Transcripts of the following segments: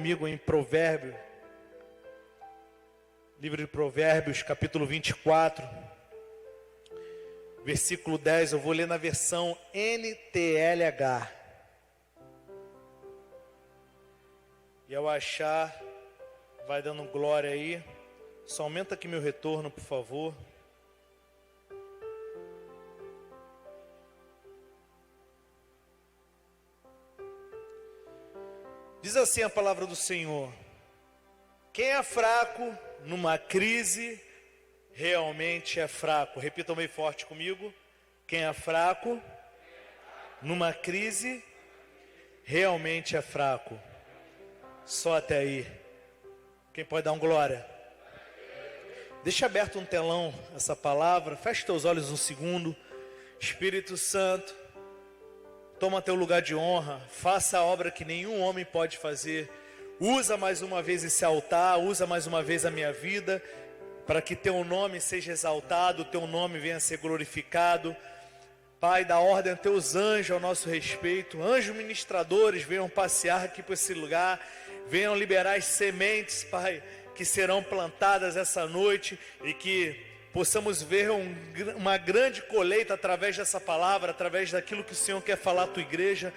comigo em Provérbios, livro de Provérbios, capítulo 24, versículo 10, eu vou ler na versão NTLH. E ao achar, vai dando glória aí. Só aumenta aqui meu retorno, por favor. Diz assim a palavra do Senhor: quem é fraco numa crise, realmente é fraco. Repitam bem forte comigo. Quem é fraco numa crise, realmente é fraco. Só até aí. Quem pode dar um glória? Deixa aberto um telão essa palavra. Feche teus olhos um segundo. Espírito Santo, toma teu lugar de honra. Faça a obra que nenhum homem pode fazer. Usa mais uma vez esse altar. Usa mais uma vez a minha vida, para que teu nome seja exaltado, teu nome venha a ser glorificado. Pai, dá ordem a teus anjos ao nosso respeito. Anjos ministradores venham passear aqui por esse lugar. Venham liberar as sementes, Pai, que serão plantadas essa noite, e que possamos ver uma grande colheita através dessa palavra, através daquilo que o Senhor quer falar à tua igreja.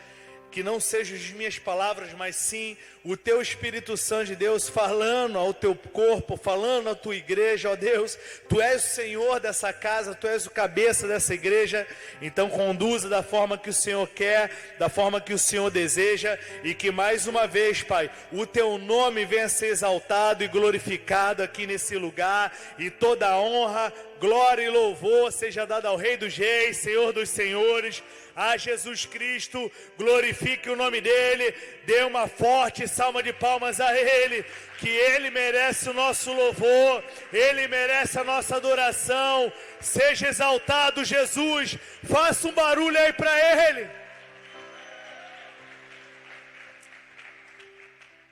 Que não sejam as minhas palavras, mas sim o teu Espírito Santo de Deus falando ao teu corpo, falando à tua igreja. Ó Deus, tu és o Senhor dessa casa, tu és o cabeça dessa igreja. Então conduza da forma que o Senhor quer, da forma que o Senhor deseja, e que mais uma vez, Pai, o teu nome venha a ser exaltado e glorificado aqui nesse lugar, e toda a honra, glória e louvor seja dada ao Rei dos Reis, Senhor dos Senhores, a Jesus Cristo. Glorifique o nome dele, dê uma forte salva de palmas a ele, que ele merece o nosso louvor, ele merece a nossa adoração. Seja exaltado, Jesus. Faça um barulho aí para ele.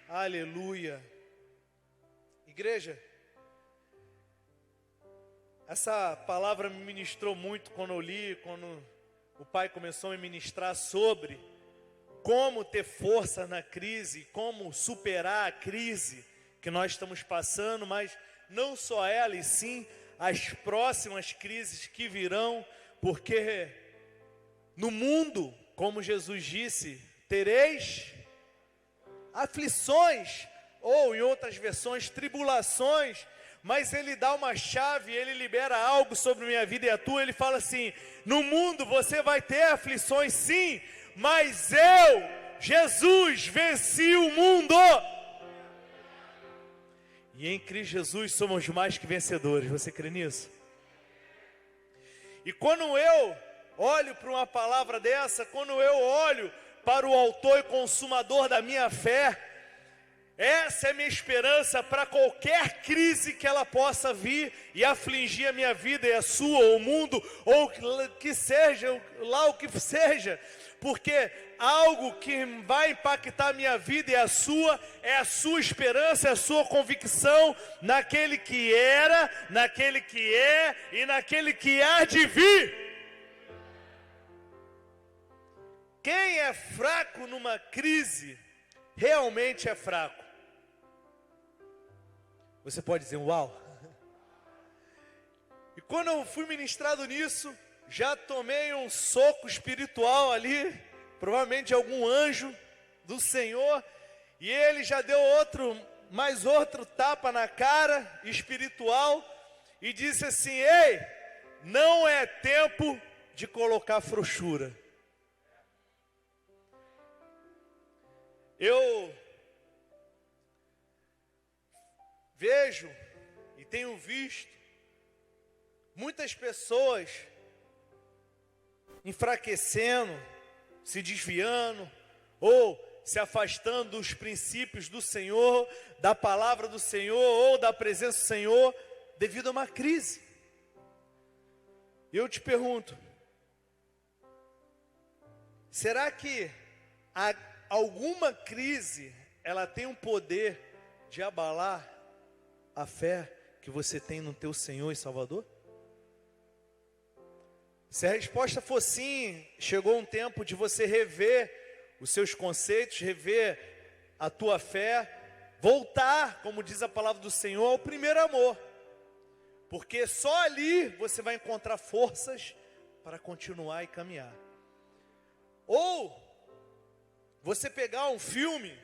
Aleluia. Igreja, essa palavra me ministrou muito quando eu li, quando o Pai começou a me ministrar sobre como ter força na crise, como superar a crise que nós estamos passando, mas não só ela, e sim as próximas crises que virão, porque no mundo, como Jesus disse, tereis aflições, ou em outras versões, tribulações. Mas ele dá uma chave, ele libera algo sobre minha vida e a tua. Ele fala assim: no mundo você vai ter aflições, sim, mas eu, Jesus, venci o mundo. E em Cristo Jesus somos mais que vencedores. Você crê nisso? E quando eu olho para uma palavra dessa, quando eu olho para o autor e consumador da minha fé, essa é a minha esperança para qualquer crise que ela possa vir e afligir a minha vida e a sua, ou o mundo, ou que seja, lá o que seja. Porque algo que vai impactar a minha vida e a sua, é a sua esperança, é a sua convicção naquele que era, naquele que é e naquele que há de vir. Quem é fraco numa crise, realmente é fraco. Você pode dizer uau? E quando eu fui ministrado nisso, já tomei um soco espiritual ali, provavelmente de algum anjo do Senhor, e ele já deu mais outro tapa na cara espiritual, e disse assim: ei, não é tempo de colocar frouxura. Eu vejo e tenho visto muitas pessoas enfraquecendo, se desviando, ou se afastando dos princípios do Senhor, da palavra do Senhor, ou da presença do Senhor, devido a uma crise. Eu te pergunto, será que alguma crise, ela tem um poder de abalar a fé que você tem no teu Senhor e Salvador? Se a resposta for sim, chegou um tempo de você rever os seus conceitos, rever a tua fé, voltar, como diz a palavra do Senhor, ao primeiro amor. Porque só ali você vai encontrar forças para continuar e caminhar. Ou você pegar um filme,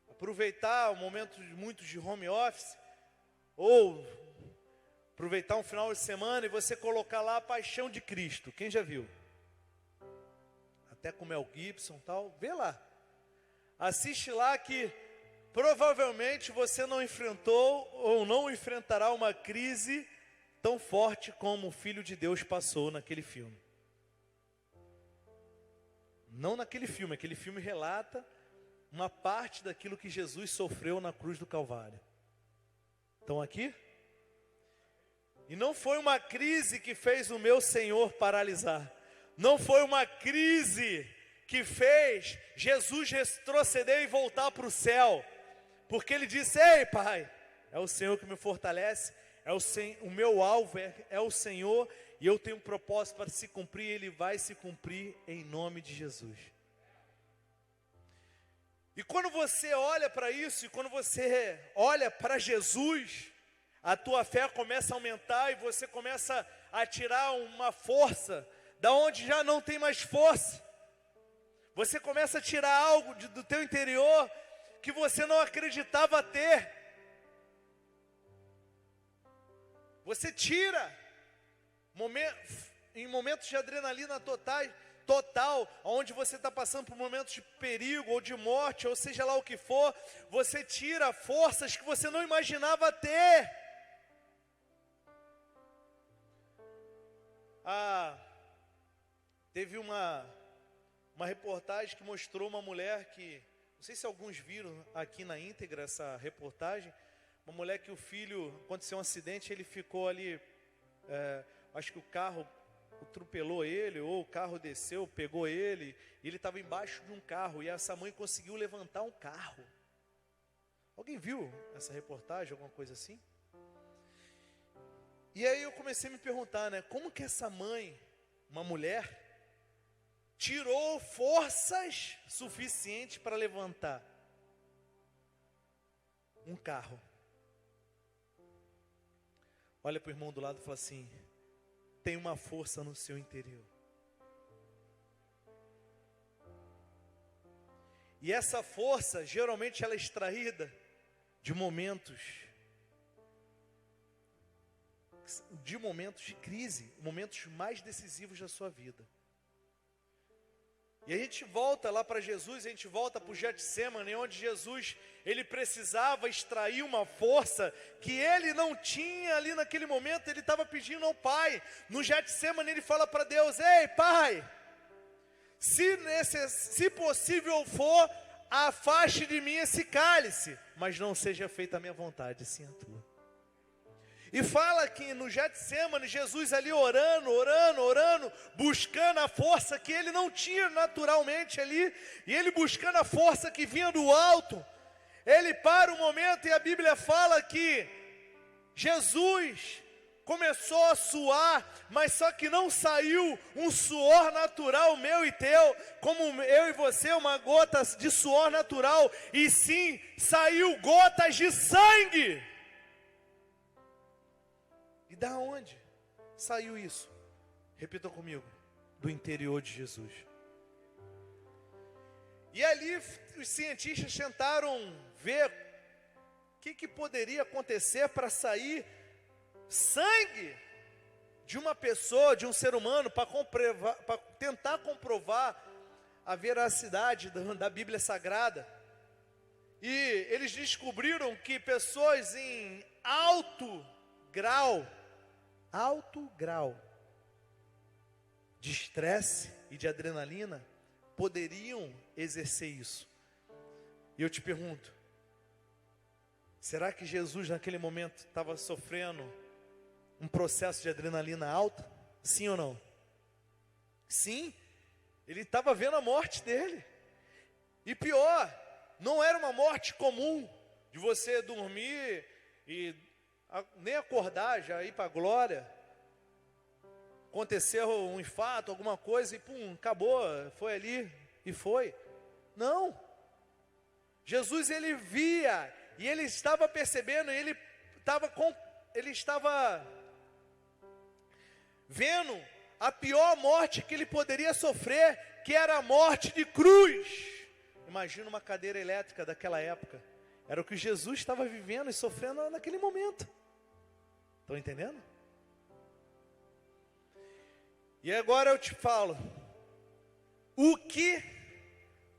aproveitar o momento muito de home office, ou aproveitar um final de semana e você colocar lá a Paixão de Cristo. Quem já viu? Até com Mel Gibson e tal, vê lá. Assiste lá que provavelmente você não enfrentou ou não enfrentará uma crise tão forte como o Filho de Deus passou naquele filme. Não naquele filme, aquele filme relata uma parte daquilo que Jesus sofreu na cruz do Calvário. Estão aqui? E não foi uma crise que fez o meu Senhor paralisar. Não foi uma crise que fez Jesus retroceder e voltar para o céu. Porque ele disse: ei, Pai, é o Senhor que me fortalece, o meu alvo é o Senhor, e eu tenho um propósito para se cumprir, e ele vai se cumprir em nome de Jesus. E quando você olha para isso, e quando você olha para Jesus, a tua fé começa a aumentar, e você começa a tirar uma força da onde já não tem mais força. Você começa a tirar algo do teu interior que você não acreditava ter. Você tira em momentos de adrenalina total, onde você está passando por momentos de perigo ou de morte, ou seja lá o que for, você tira forças que você não imaginava ter. Teve uma reportagem que mostrou uma mulher que, não sei se alguns viram aqui na íntegra essa reportagem, uma mulher que o filho, aconteceu um acidente, ele ficou ali, acho que o carro atropelou ele, ou o carro desceu, pegou ele, e ele estava embaixo de um carro, e essa mãe conseguiu levantar um carro. Alguém viu essa reportagem, alguma coisa assim? E aí eu comecei a me perguntar, né, como que essa mãe, uma mulher, tirou forças suficientes para levantar um carro? Olha para o irmão do lado e fala assim: tem uma força no seu interior. E essa força, geralmente ela é extraída de momentos de crise, momentos mais decisivos da sua vida. E a gente volta lá para Jesus, a gente volta para o Getsemane, onde Jesus, ele precisava extrair uma força que ele não tinha ali naquele momento. Ele estava pedindo ao Pai. No Getsemane ele fala para Deus: ei, Pai, se possível for, afaste de mim esse cálice, mas não seja feita a minha vontade, sim a tua. E fala que no Getsemane, Jesus ali orando, buscando a força que ele não tinha naturalmente ali, e ele buscando a força que vinha do alto, ele para um momento e a Bíblia fala que Jesus começou a suar, mas só que não saiu um suor natural meu e teu, como eu e você, uma gota de suor natural, e sim, saiu gotas de sangue. E da onde saiu isso? Repitam comigo: do interior de Jesus. E ali os cientistas tentaram ver o que poderia acontecer para sair sangue de uma pessoa, de um ser humano, para tentar comprovar a veracidade da Bíblia Sagrada. E eles descobriram que pessoas em alto grau de estresse e de adrenalina poderiam exercer isso. E eu te pergunto, será que Jesus naquele momento estava sofrendo um processo de adrenalina alta? Sim ou não? Sim, ele estava vendo a morte dele. E pior, não era uma morte comum, de você dormir e nem acordar, já ir para a glória. Aconteceu um infarto, alguma coisa, e pum, acabou, foi ali e foi. Não. Jesus, ele via E ele estava percebendo, ele estava vendo a pior morte que ele poderia sofrer, que era a morte de cruz. Imagina uma cadeira elétrica daquela época. Era o que Jesus estava vivendo e sofrendo naquele momento. Estão entendendo? E agora eu te falo, o que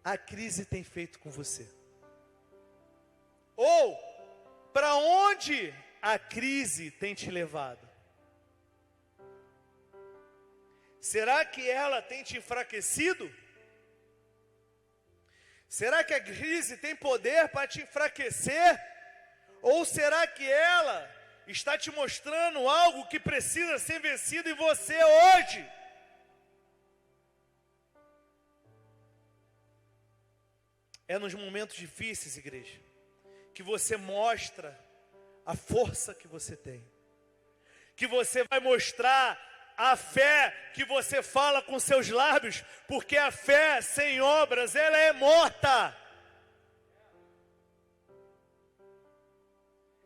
a crise tem feito com você? Ou, para onde a crise tem te levado? Será que ela tem te enfraquecido? Será que a crise tem poder para te enfraquecer? Ou será que ela está te mostrando algo que precisa ser vencido em você hoje? É nos momentos difíceis, igreja, que você mostra a força que você tem, que você vai mostrar a fé que você fala com seus lábios, porque a fé sem obras, ela é morta.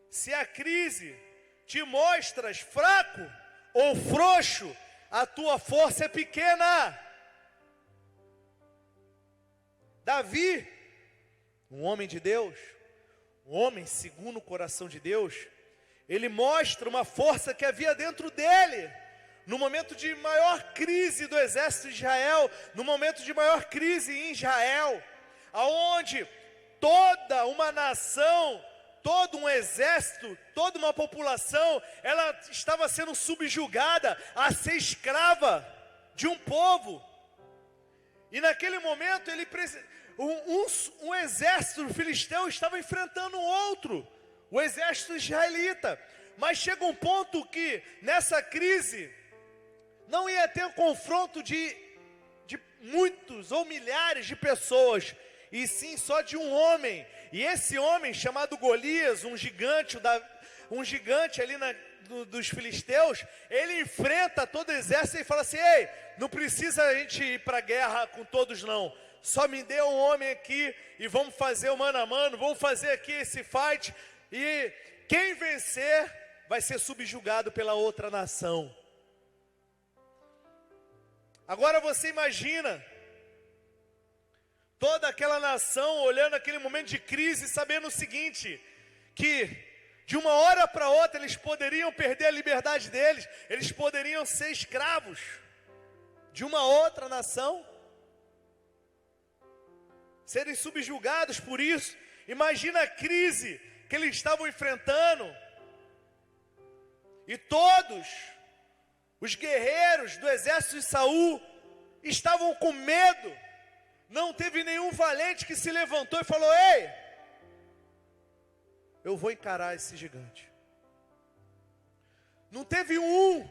Se a crise te mostras fraco ou frouxo, a tua força é pequena. Davi, um homem de Deus, um homem segundo o coração de Deus, ele mostra uma força que havia dentro dele, no momento de maior crise do exército de Israel, no momento de maior crise em Israel, aonde toda uma nação, todo um exército, toda uma população, ela estava sendo subjugada a ser escrava de um povo. E naquele momento um exército filisteu estava enfrentando outro, o exército israelita. Mas chega um ponto que nessa crise não ia ter um confronto de muitos ou milhares de pessoas, e sim só de um homem. E esse homem chamado Golias, um gigante ali dos filisteus, ele enfrenta todo o exército e fala assim: ei, não precisa a gente ir para a guerra com todos não, só me dê um homem aqui e vamos fazer o mano a mano, vamos fazer aqui esse fight, e quem vencer vai ser subjugado pela outra nação. Agora você imagina toda aquela nação olhando aquele momento de crise, sabendo o seguinte, que de uma hora para outra eles poderiam perder a liberdade deles, eles poderiam ser escravos de uma outra nação, serem subjugados por isso. Imagina a crise que eles estavam enfrentando, e todos os guerreiros do exército de Saul estavam com medo. Não teve nenhum valente que se levantou e falou: ei, eu vou encarar esse gigante. Não teve um.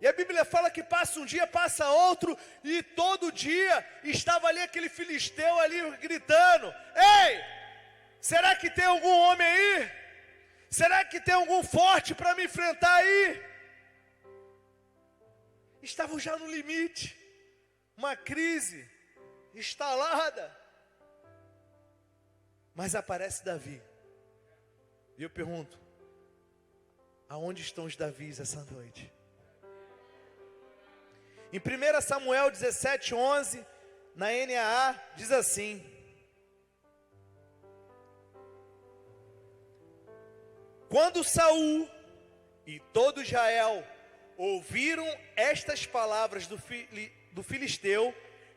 E a Bíblia fala que passa um dia, passa outro, e todo dia estava ali aquele filisteu ali gritando: ei, será que tem algum homem aí? Será que tem algum forte para me enfrentar aí? Estavam já no limite, uma crise instalada. Mas aparece Davi, e eu pergunto: aonde estão os Davis essa noite? Em 1 Samuel 17:11, na NAA, diz assim: quando Saul e todo Israel ouviram estas palavras do filisteu,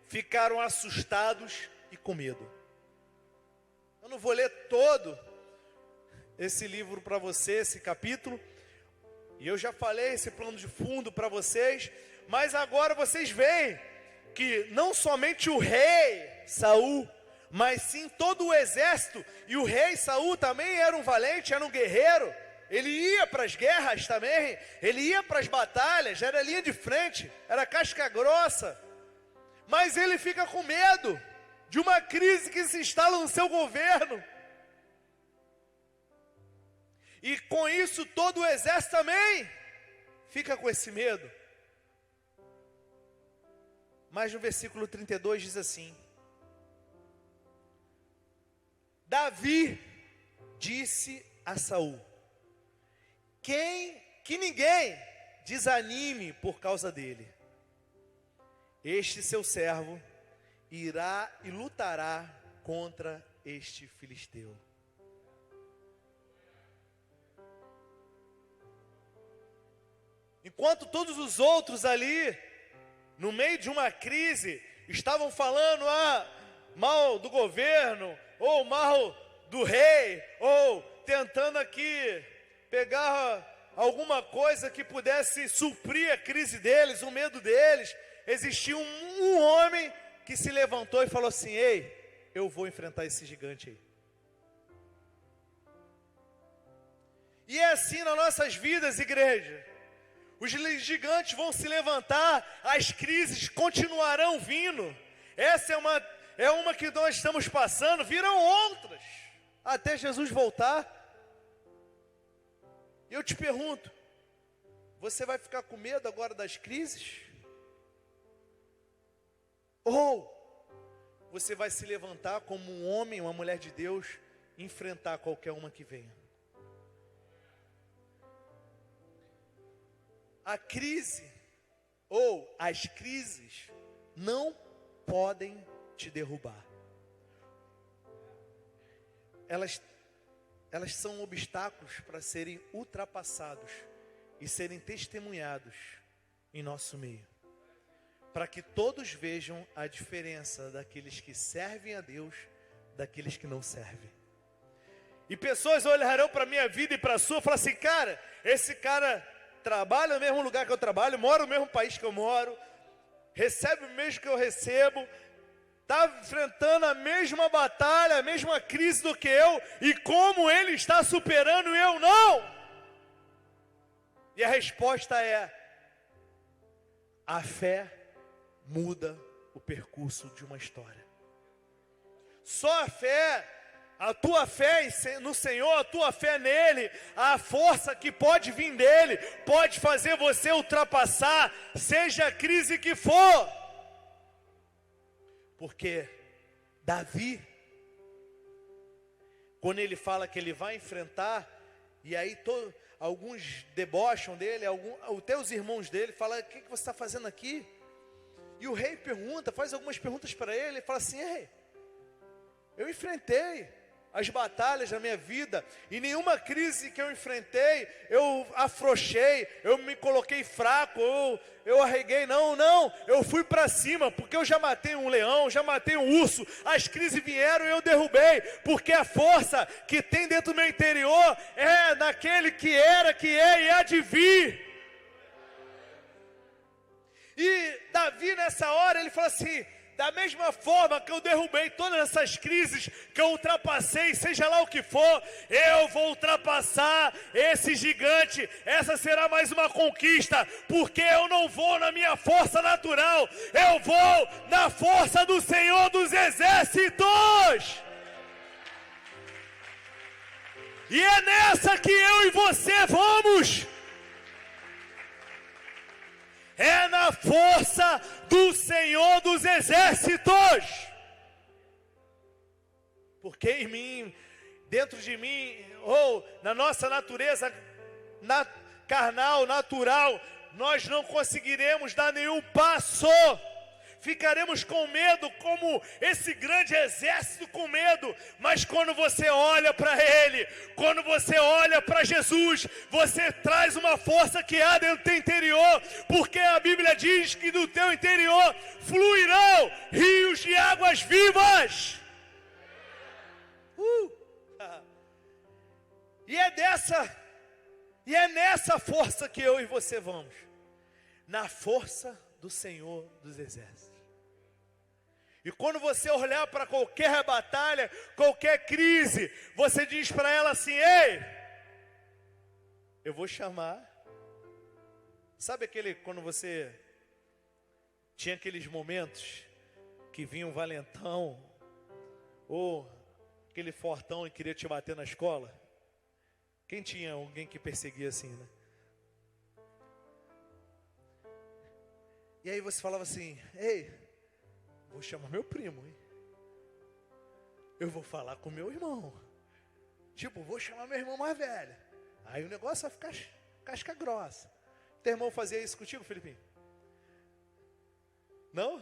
ficaram assustados e com medo. Eu não vou ler todo esse livro para você, esse capítulo, e eu já falei esse plano de fundo para vocês, mas agora vocês veem que não somente o rei Saul, mas sim todo o exército, e o rei Saul também era um valente, era um guerreiro. Ele ia para as guerras também, ele ia para as batalhas, era linha de frente, era casca grossa. Mas ele fica com medo de uma crise que se instala no seu governo. E com isso todo o exército também fica com esse medo. Mas no versículo 32 diz assim: Davi disse a Saul: que ninguém desanime por causa dele. Este seu servo irá e lutará contra este filisteu. Enquanto todos os outros ali, no meio de uma crise, estavam falando mal do governo, ou mal do rei, ou tentando aqui pegar alguma coisa que pudesse suprir a crise deles, o medo deles, existia um homem que se levantou e falou assim: ei, eu vou enfrentar esse gigante aí. E é assim nas nossas vidas, igreja. Os gigantes vão se levantar, as crises continuarão vindo. Essa é uma que nós estamos passando, virão outras, até Jesus voltar. E eu te pergunto, você vai ficar com medo agora das crises? Ou você vai se levantar como um homem, uma mulher de Deus, e enfrentar qualquer uma que venha? A crise, ou as crises, não podem te derrubar. Elas são obstáculos para serem ultrapassados e serem testemunhados em nosso meio, para que todos vejam a diferença daqueles que servem a Deus, daqueles que não servem. E pessoas olharão para a minha vida e para a sua e falar assim: cara, esse cara trabalha no mesmo lugar que eu trabalho, mora no mesmo país que eu moro, recebe o mesmo que eu recebo, está enfrentando a mesma batalha, a mesma crise do que eu, e como ele está superando e eu não? E a resposta é: a fé muda o percurso de uma história. Só a fé, a tua fé no Senhor, a tua fé nele, a força que pode vir dele, pode fazer você ultrapassar, seja a crise que for. Porque Davi, quando ele fala que ele vai enfrentar, e aí alguns debocham dele, até os irmãos dele falam: o que você está fazendo aqui? E o rei faz algumas perguntas para ele, e fala assim: ei, eu enfrentei as batalhas da minha vida, e nenhuma crise que eu enfrentei, eu afrouxei, eu me coloquei fraco, eu arreguei, não, eu fui para cima, porque eu já matei um leão, já matei um urso, as crises vieram e eu derrubei, porque a força que tem dentro do meu interior é naquele que era, que é e há de vir. E Davi nessa hora, ele fala assim: da mesma forma que eu derrubei todas essas crises, que eu ultrapassei, seja lá o que for, eu vou ultrapassar esse gigante. Essa será mais uma conquista, porque eu não vou na minha força natural, eu vou na força do Senhor dos Exércitos. E é nessa que eu e você vamos. É na força do Senhor dos Exércitos. Porque em mim, dentro de mim, ou na nossa natureza carnal, natural, nós não conseguiremos dar nenhum passo. Ficaremos com medo, como esse grande exército com medo. Mas quando você olha para Ele, quando você olha para Jesus, você traz uma força que há dentro do teu interior, porque a Bíblia diz que do teu interior fluirão rios de águas vivas. E é nessa força que eu e você vamos, na força do Senhor dos Exércitos. E quando você olhar para qualquer batalha, qualquer crise, você diz para ela assim: ei, eu vou chamar. Sabe quando você tinha aqueles momentos que vinha um valentão, ou aquele fortão e queria te bater na escola? Quem tinha alguém que perseguia assim, né? E aí você falava assim: ei, vou chamar meu primo, hein? Eu vou falar com meu irmão, Tipo, vou chamar meu irmão mais velho. Aí o negócio vai ficar casca grossa. Teu irmão fazia isso contigo, Felipinho? Não?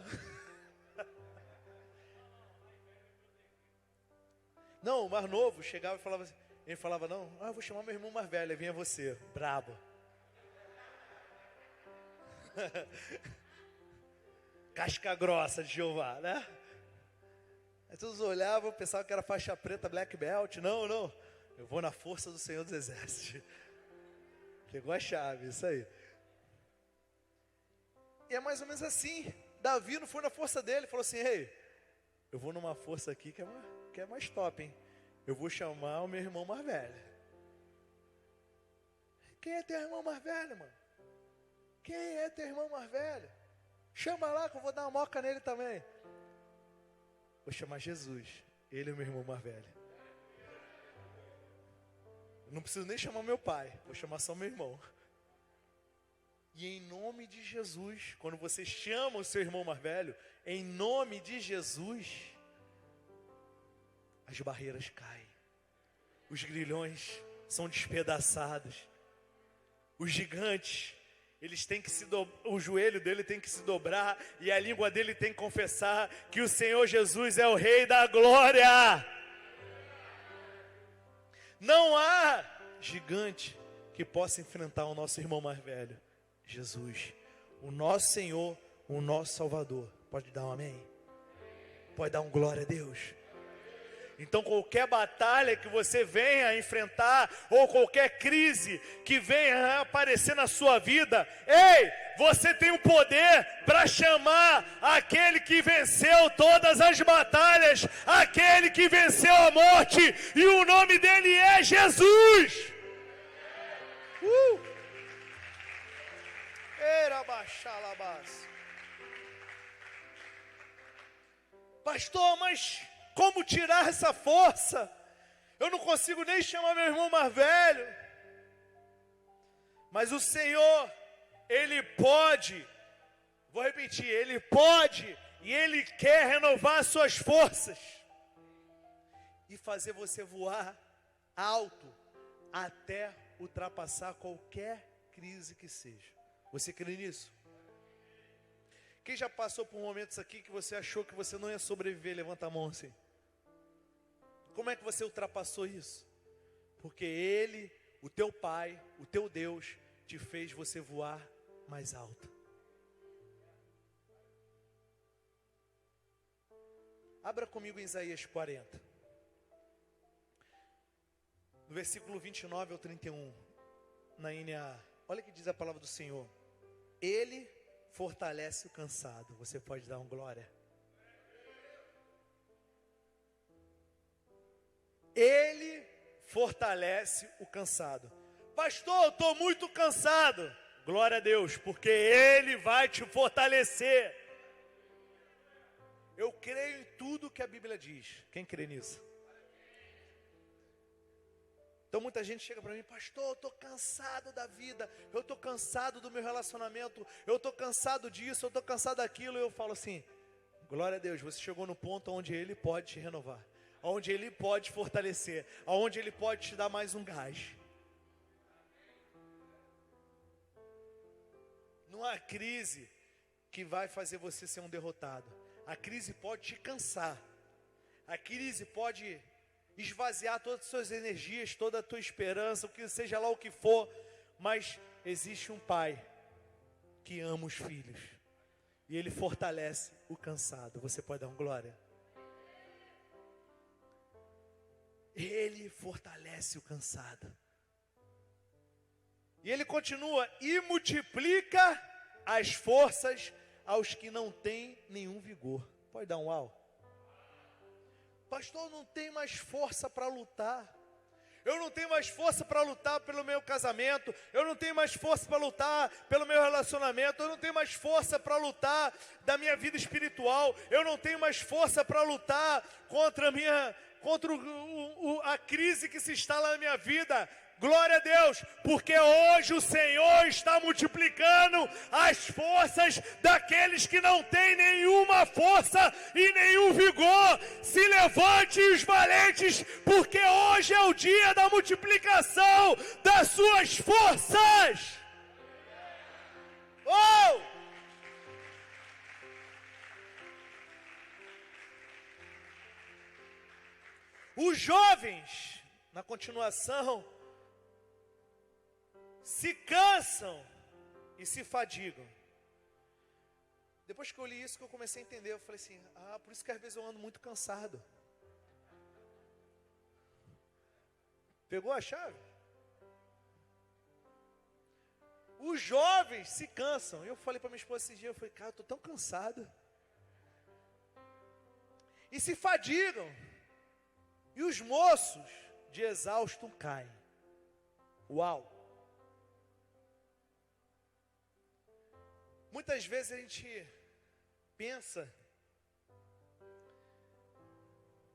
Não, o mais novo chegava e falava assim, ele falava, não, eu vou chamar meu irmão mais velho, aí vinha você, brabo. Casca grossa de Jeová, né? Aí todos olhavam, pensavam que era faixa preta, black belt. Não, não, eu vou na força do Senhor dos Exércitos. Pegou a chave, isso aí. E é mais ou menos assim. Davi não foi na força dele, falou assim, ei, eu vou numa força aqui que é mais top, hein? Eu vou chamar o meu irmão mais velho. Quem é teu irmão mais velho, mano? Quem é teu irmão mais velho? Chama lá que eu vou dar uma moca nele também. Vou chamar Jesus. Ele é o meu irmão mais velho. Não preciso nem chamar meu pai. Vou chamar só meu irmão. E em nome de Jesus, quando você chama o seu irmão mais velho, em nome de Jesus, as barreiras caem. Os grilhões são despedaçados. Os gigantes, eles têm que o joelho dele tem que se dobrar e a língua dele tem que confessar que o Senhor Jesus é o Rei da glória. Não há gigante que possa enfrentar o nosso irmão mais velho. Jesus, o nosso Senhor, o nosso Salvador. Pode dar um amém? Pode dar um glória a Deus? Então qualquer batalha que você venha enfrentar, ou qualquer crise que venha aparecer na sua vida, ei, você tem o poder para chamar aquele que venceu todas as batalhas, aquele que venceu a morte, e o nome dele é Jesus. Pastor, mas como tirar essa força? Eu não consigo nem chamar meu irmão mais velho. Mas o Senhor, Ele pode, vou repetir, Ele pode e Ele quer renovar as suas forças e fazer você voar alto até ultrapassar qualquer crise que seja. Você crê nisso? Quem já passou por momentos aqui que você achou que você não ia sobreviver? Levanta a mão assim. Como é que você ultrapassou isso? Porque Ele, o teu Pai, o teu Deus, te fez você voar mais alto. Abra comigo em Isaías 40. No versículo 29 ao 31, na NA. Olha o que diz a palavra do Senhor. Ele fortalece o cansado. Você pode dar um glória? Ele fortalece o cansado. Pastor, eu estou muito cansado. Glória a Deus, porque Ele vai te fortalecer. Eu creio em tudo que a Bíblia diz. Quem crê nisso? Então muita gente chega para mim, pastor, eu estou cansado da vida, eu estou cansado do meu relacionamento, eu estou cansado disso, eu estou cansado daquilo. E eu falo assim, glória a Deus, você chegou no ponto onde Ele pode te renovar, onde Ele pode te fortalecer, onde Ele pode te dar mais um gás. Não há crise que vai fazer você ser um derrotado. A crise pode te cansar, a crise pode esvaziar todas as suas energias, toda a tua esperança, o que seja lá o que for, mas existe um Pai que ama os filhos e Ele fortalece o cansado. Você pode dar um glória? Ele fortalece o cansado. E Ele continua, e multiplica as forças aos que não têm nenhum vigor. Pode dar um uau? Pastor, eu não tenho mais força para lutar. Eu não tenho mais força para lutar pelo meu casamento. Eu não tenho mais força para lutar pelo meu relacionamento. Eu não tenho mais força para lutar da minha vida espiritual. Eu não tenho mais força para lutar contra contra a crise que se instala na minha vida. Glória a Deus, porque hoje o Senhor está multiplicando as forças daqueles que não têm nenhuma força e nenhum vigor. Se levante os valentes, porque hoje é o dia da multiplicação das suas forças. Oh! Os jovens, na continuação, se cansam e se fadigam. Depois que eu li isso, que eu comecei a entender, eu falei assim, por isso que às vezes eu ando muito cansado. Pegou a chave? Os jovens se cansam. Eu falei para minha esposa esse dia, eu falei, cara, eu estou tão cansado. E se fadigam. E os moços de exausto caem. Uau! Muitas vezes a gente pensa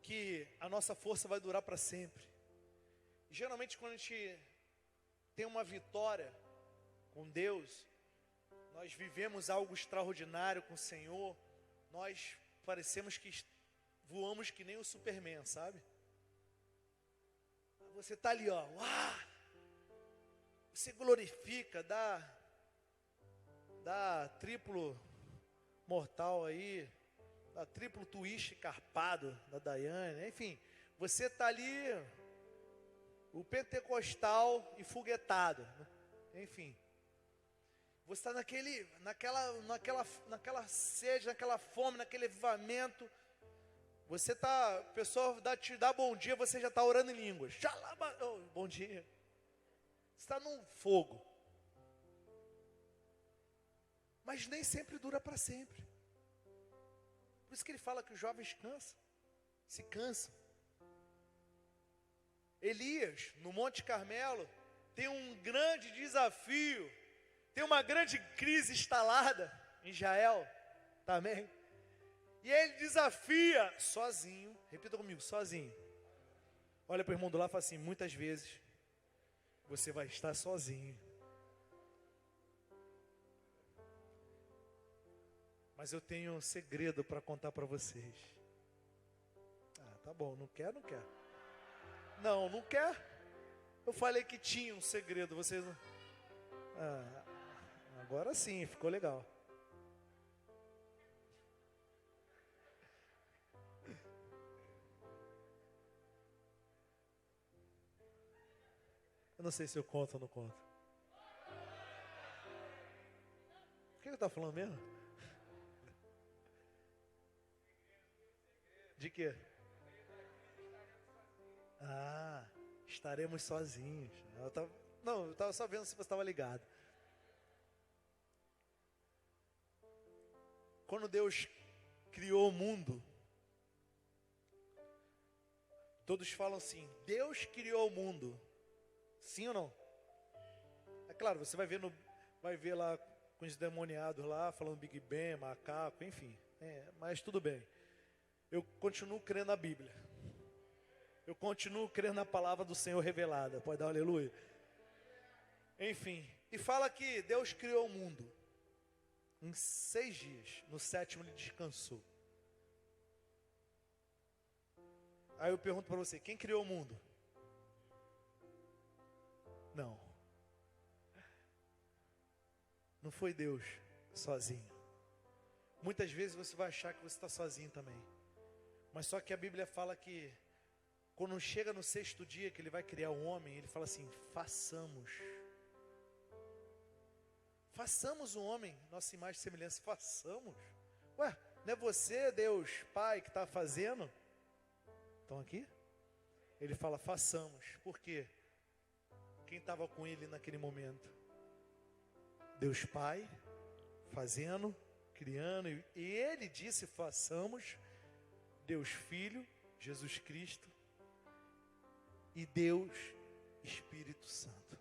que a nossa força vai durar para sempre. E geralmente quando a gente tem uma vitória com Deus, nós vivemos algo extraordinário com o Senhor, nós parecemos que voamos que nem o Superman, sabe? Você está ali, ó, você glorifica, dá triplo mortal aí, dá triplo twist carpado da Daiane, enfim, você está ali, o pentecostal e foguetado, enfim, você está naquela sede, naquela fome, naquele avivamento, você está, a pessoa te dá bom dia, você já está orando em línguas, bom dia, você está num fogo. Mas nem sempre dura para sempre. Por isso que ele fala que os jovens se cansam. Elias, no Monte Carmelo, tem um grande desafio, tem uma grande crise instalada em Israel, também. E ele desafia sozinho, repita comigo, sozinho. Olha para o irmão do lado e fala assim, muitas vezes você vai estar sozinho. Mas eu tenho um segredo para contar para vocês. Tá bom, não quer? Não quer? Eu falei que tinha um segredo, vocês não... agora sim, ficou legal. Eu não sei se eu conto ou não conto. O que eu estava falando mesmo? De quê? Estaremos sozinhos. Eu estava só vendo se você estava ligado. Quando Deus criou o mundo, todos falam assim, Deus criou o mundo. Sim ou não? É claro, você vai ver lá com os demoniados lá, falando Big Bang, macaco, enfim. Mas tudo bem. Eu continuo crendo na Bíblia. Eu continuo crendo na palavra do Senhor revelada. Pode dar um aleluia? Enfim. E fala que Deus criou o mundo em 6 dias. No 7º ele descansou. Aí eu pergunto para você, quem criou o mundo? Não foi Deus sozinho. Muitas vezes você vai achar que você está sozinho também. Mas só que a Bíblia fala que quando chega no 6º dia que ele vai criar o homem, ele fala assim, façamos o homem, nossa imagem e semelhança, façamos. Ué, não é você, Deus, Pai, que está fazendo? Estão aqui? Ele fala, façamos. Por quê? Quem estava com ele naquele momento? Deus Pai, fazendo, criando, e ele disse, façamos. Deus Filho, Jesus Cristo, e Deus Espírito Santo.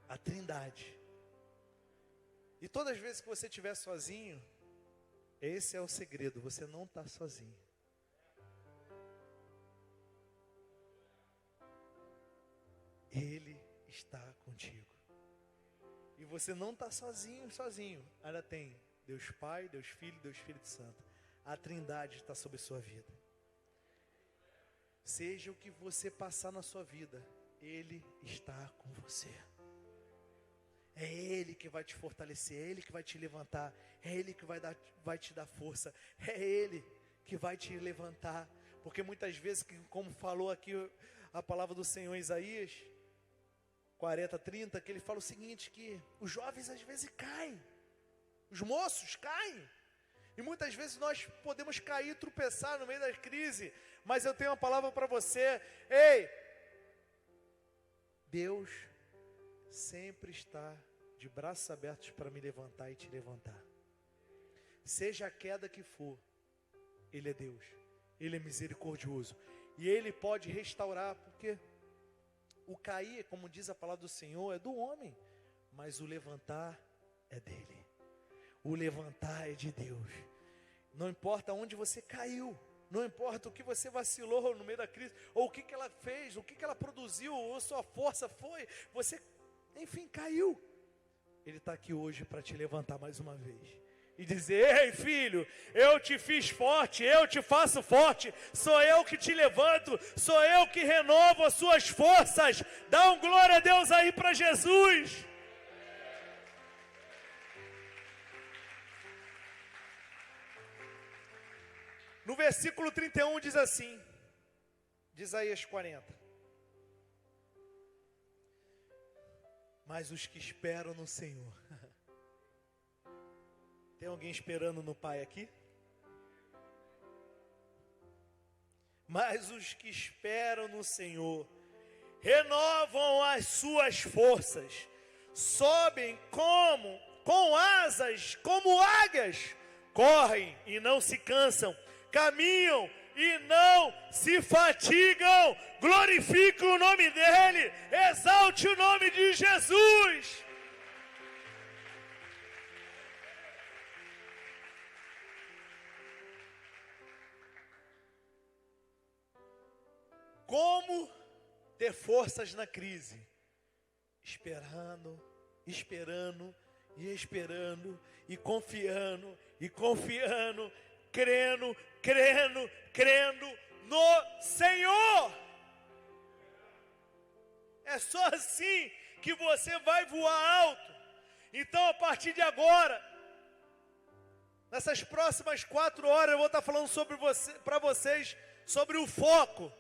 A Trindade. E todas as vezes que você estiver sozinho, esse é o segredo, você não está sozinho. Ele está contigo. E você não está sozinho. Ainda tem Deus Pai, Deus Filho, Deus Espírito Santo. A Trindade está sobre a sua vida. Seja o que você passar na sua vida, Ele está com você. É Ele que vai te fortalecer, é Ele que vai te levantar, é Ele que vai te dar força, é Ele que vai te levantar. Porque muitas vezes, como falou aqui a palavra do Senhor em Isaías 40:30, que ele fala o seguinte, que os jovens às vezes caem, os moços caem, e muitas vezes nós podemos cair, tropeçar no meio da crise, mas eu tenho uma palavra para você, ei, Deus sempre está de braços abertos para me levantar e te levantar. Seja a queda que for, Ele é Deus, Ele é misericordioso, e Ele pode restaurar, porque o cair, como diz a palavra do Senhor, é do homem, mas o levantar é dele. O levantar é de Deus. Não importa onde você caiu, não importa o que você vacilou no meio da crise, ou o que ela fez, o que ela produziu, ou sua força foi, você, enfim, caiu. Ele está aqui hoje para te levantar mais uma vez e dizer: ei filho, eu te fiz forte, eu te faço forte, sou eu que te levanto, sou eu que renovo as suas forças. Dá um glória a Deus aí para Jesus. No versículo 31 diz assim, de Isaías 40: mas os que esperam no Senhor. Tem alguém esperando no Pai aqui? Mas os que esperam no Senhor renovam as suas forças, sobem com asas como águias, correm e não se cansam, caminham e não se fatigam. Glorifique o nome dEle, exalte o nome de Jesus. Como ter forças na crise? Esperando e confiando, crendo no Senhor. É só assim que você vai voar alto. Então, a partir de agora, nessas próximas 4 horas, eu vou estar falando para vocês sobre o foco.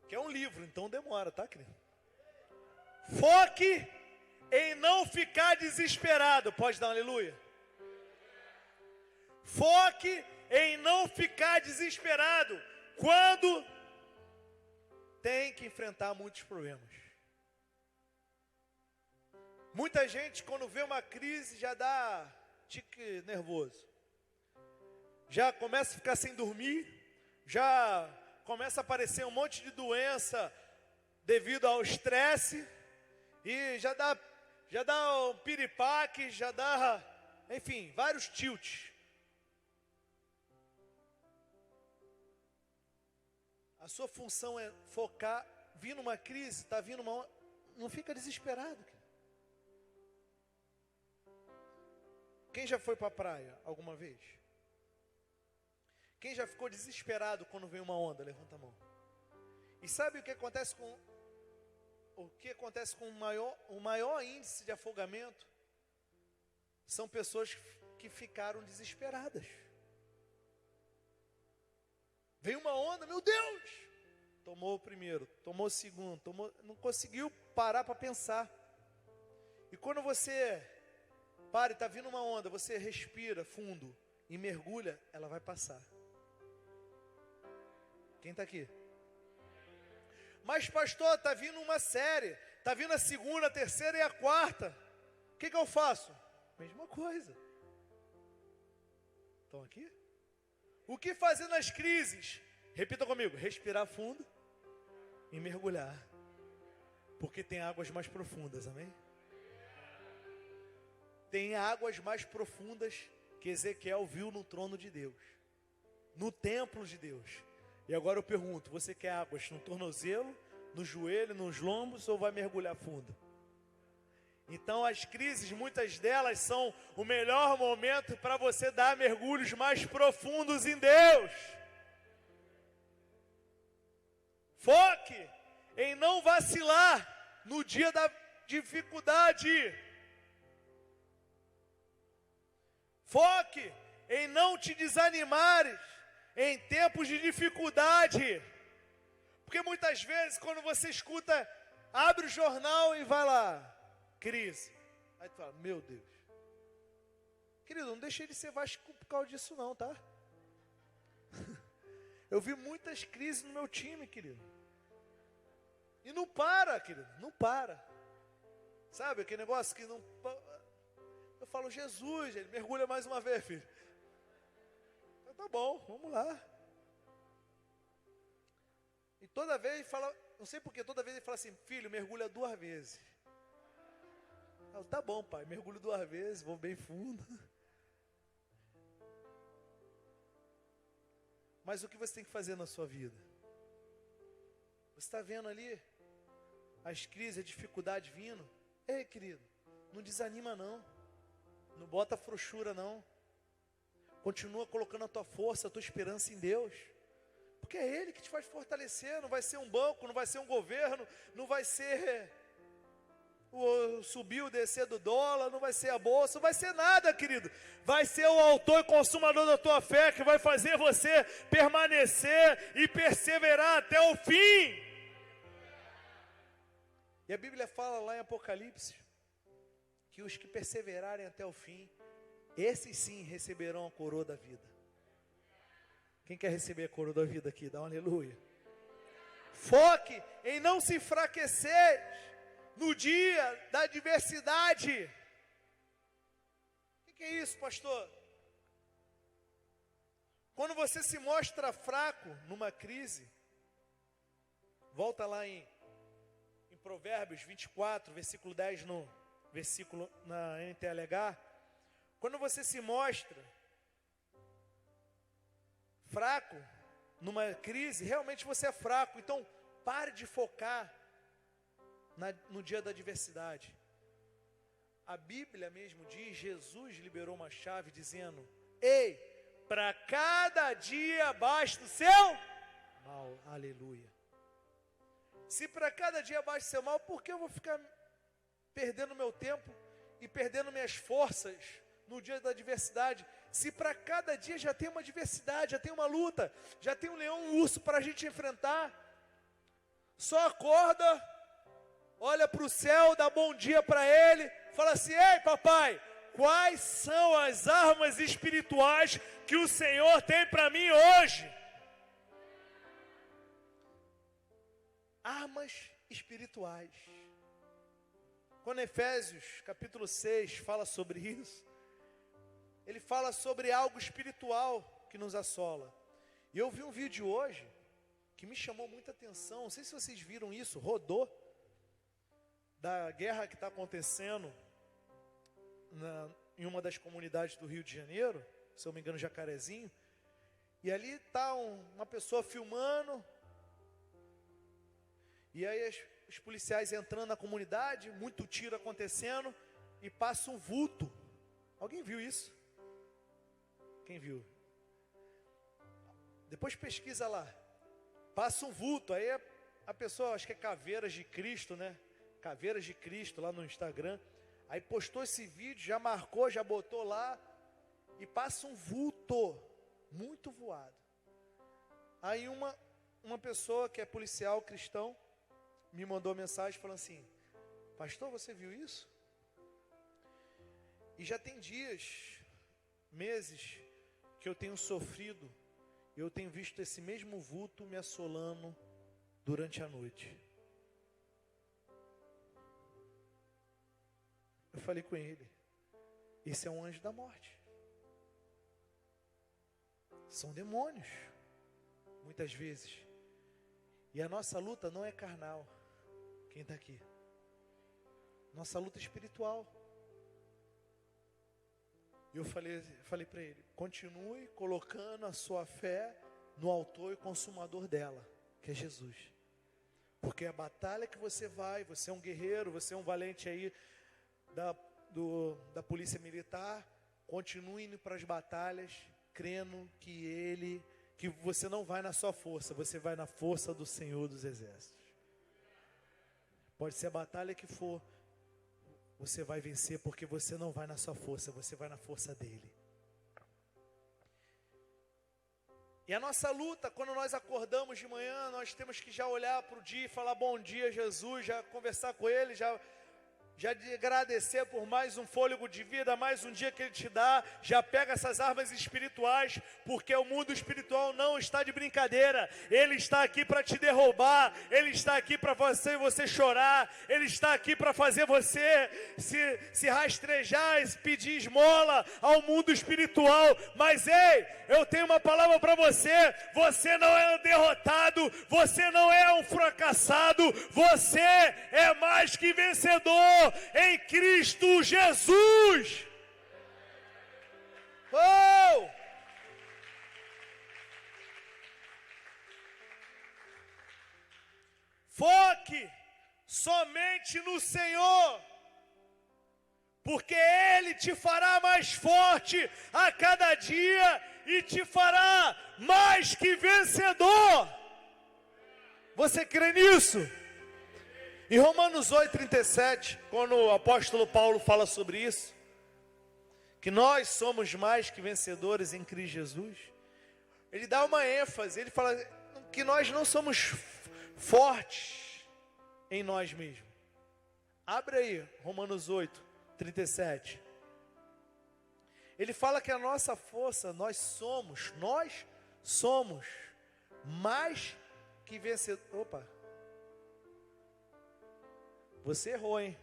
Que é um livro, então demora, tá, querido? Foque em não ficar desesperado. Pode dar um aleluia? Foque em não ficar desesperado quando tem que enfrentar muitos problemas. Muita gente, quando vê uma crise, já dá tique nervoso, já começa a ficar sem dormir, já começa a aparecer um monte de doença devido ao estresse, e já dá um piripaque, já dá, enfim, vários tilts. A sua função é focar, vindo uma crise, está vindo uma... Não fica desesperado. Quem já foi para a praia alguma vez? Quem já ficou desesperado quando vem uma onda? Levanta a mão. E sabe o que acontece com o maior índice de afogamento? São pessoas que ficaram desesperadas. Vem uma onda, meu Deus! Tomou o primeiro, tomou o segundo, não conseguiu parar para pensar. E quando você para e está vindo uma onda, você respira fundo e mergulha, ela vai passar. Quem está aqui? Mas pastor, está vindo uma série, está vindo a segunda, a terceira e a quarta. O que eu faço? Mesma coisa. Estão aqui? O que fazer nas crises? Repita comigo, respirar fundo e mergulhar. Porque tem águas mais profundas, amém? Tem águas mais profundas que Ezequiel viu no trono de Deus, no templo de Deus. E agora eu pergunto, você quer águas no tornozelo, no joelho, nos lombos ou vai mergulhar fundo? Então as crises, muitas delas são o melhor momento para você dar mergulhos mais profundos em Deus. Foque em não vacilar no dia da dificuldade. Foque em não te desanimares em tempos de dificuldade. Porque muitas vezes quando você escuta, abre o jornal e vai lá, crise. Aí tu fala, meu Deus. Querido, não deixei de ser Vasco por causa disso não, tá? Eu vi muitas crises no meu time, querido. E não para, querido, não para. Sabe aquele negócio que não... Eu falo, Jesus, ele mergulha mais uma vez, filho. Então, tá bom, vamos lá. E toda vez ele fala, não sei porquê, toda vez ele fala assim, filho, mergulha 2 vezes. Eu falo, tá bom, pai, mergulho 2 vezes, vou bem fundo. Mas o que você tem que fazer na sua vida? Você está vendo ali as crises, a dificuldade vindo? Ei, querido, não desanima não. Não bota frouxura não. Continua colocando a tua força, a tua esperança em Deus. Porque é Ele que te vai fortalecer. Não vai ser um banco, não vai ser um governo, não vai ser o subir, o descer do dólar, não vai ser a bolsa, não vai ser nada, querido. Vai ser o autor e consumador da tua fé que vai fazer você permanecer e perseverar até o fim. E a Bíblia fala lá em Apocalipse que os que perseverarem até o fim, esses sim receberão a coroa da vida. Quem quer receber a coroa da vida aqui? Dá um aleluia. Foque em não se enfraquecer no dia da adversidade. O que é isso, pastor? Quando você se mostra fraco numa crise, volta lá em Provérbios 24, versículo 10 no versículo na NTLH. Quando você se mostra fraco numa crise, realmente você é fraco. Então pare de focar no dia da adversidade. A Bíblia mesmo diz, Jesus liberou uma chave dizendo, ei, para cada dia basta o seu mal. Aleluia. Se para cada dia basta o seu mal, por que eu vou ficar perdendo meu tempo e perdendo minhas forças no dia da adversidade? Se para cada dia já tem uma adversidade, já tem uma luta, já tem um leão, um urso para a gente enfrentar. Só acorda, olha para o céu, dá bom dia para ele, fala assim, ei papai, quais são as armas espirituais que o Senhor tem para mim hoje? Armas espirituais. Quando Efésios capítulo 6 fala sobre isso, ele fala sobre algo espiritual que nos assola. E eu vi um vídeo hoje que me chamou muita atenção, não sei se vocês viram isso, rodou, da guerra que está acontecendo em uma das comunidades do Rio de Janeiro, se eu não me engano, Jacarezinho, e ali está uma pessoa filmando. E aí os policiais entrando na comunidade, muito tiro acontecendo, e passa um vulto. Alguém viu isso? Quem viu? Depois pesquisa lá. Passa um vulto, aí a pessoa, acho que é Caveiras de Cristo, né? Caveiras de Cristo lá no Instagram. Aí postou esse vídeo, já marcou, já botou lá, e passa um vulto, muito voado. Aí uma pessoa que é policial cristão, me mandou mensagem falando assim, pastor, você viu isso? E já tem dias, meses, que eu tenho sofrido, eu tenho visto esse mesmo vulto me assolando durante a noite. Eu falei com ele, esse é um anjo da morte. São demônios, muitas vezes. E a nossa luta não é carnal. Quem está aqui? Nossa luta é espiritual. E eu falei para ele, continue colocando a sua fé no autor e consumador dela, que é Jesus. Porque a batalha que você vai, você é um guerreiro, você é um valente aí da polícia militar, continue indo para as batalhas, crendo que você não vai na sua força, você vai na força do Senhor dos Exércitos. Pode ser a batalha que for, você vai vencer, porque você não vai na sua força, você vai na força dele. E a nossa luta, quando nós acordamos de manhã, nós temos que já olhar para o dia e falar bom dia, Jesus, já conversar com ele, já agradecer por mais um fôlego de vida, mais um dia que ele te dá. Já pega essas armas espirituais, porque o mundo espiritual não está de brincadeira. Ele está aqui para te derrubar, ele está aqui para você chorar, ele está aqui para fazer você se rastrejar, pedir esmola ao mundo espiritual. Mas ei, eu tenho uma palavra para você: você não é um derrotado, você não é um fracassado, você é mais que vencedor em Cristo Jesus. Oh! Foque somente no Senhor, porque Ele te fará mais forte a cada dia e te fará mais que vencedor. Você crê nisso? Em Romanos 8,37, quando o apóstolo Paulo fala sobre isso, que nós somos mais que vencedores em Cristo Jesus, ele dá uma ênfase, ele fala que nós não somos fortes em nós mesmos. Abre aí, Romanos 8,37. Ele fala que a nossa força, nós somos mais que vencedores. Opa! Você errou, hein?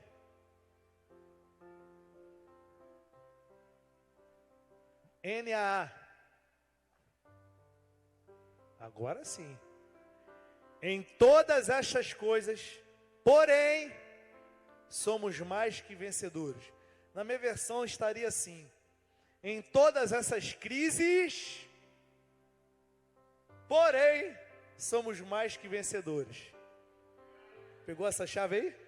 NAA. Agora sim. Em todas estas coisas, porém, somos mais que vencedores. Na minha versão estaria assim: em todas essas crises, porém, somos mais que vencedores. Pegou essa chave aí?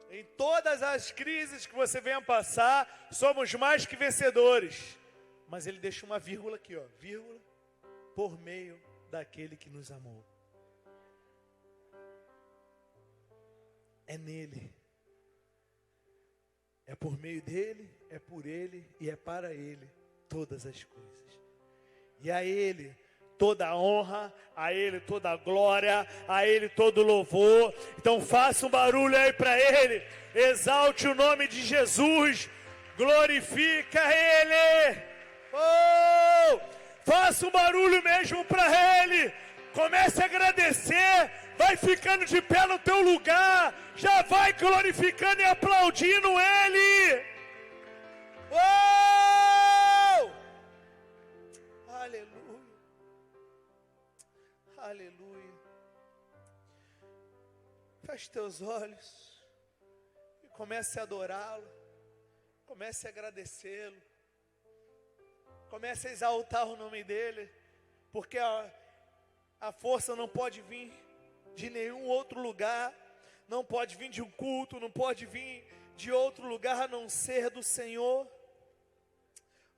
Em todas as crises que você venha passar, somos mais que vencedores. Mas ele deixa uma vírgula aqui, ó, vírgula, por meio daquele que nos amou. É nele. É por meio dele, é por ele e é para ele todas as coisas. E a ele toda a honra, a ele toda a glória, a ele todo o louvor. Então faça um barulho aí para ele, exalte o nome de Jesus, glorifica ele. Oh, faça um barulho mesmo para ele, comece a agradecer, vai ficando de pé no teu lugar, já vai glorificando e aplaudindo ele. Oh, aleluia. Aleluia. Feche teus olhos e comece a adorá-lo, comece a agradecê-lo, comece a exaltar o nome dele, porque a força não pode vir de nenhum outro lugar, não pode vir de um culto, não pode vir de outro lugar a não ser do Senhor.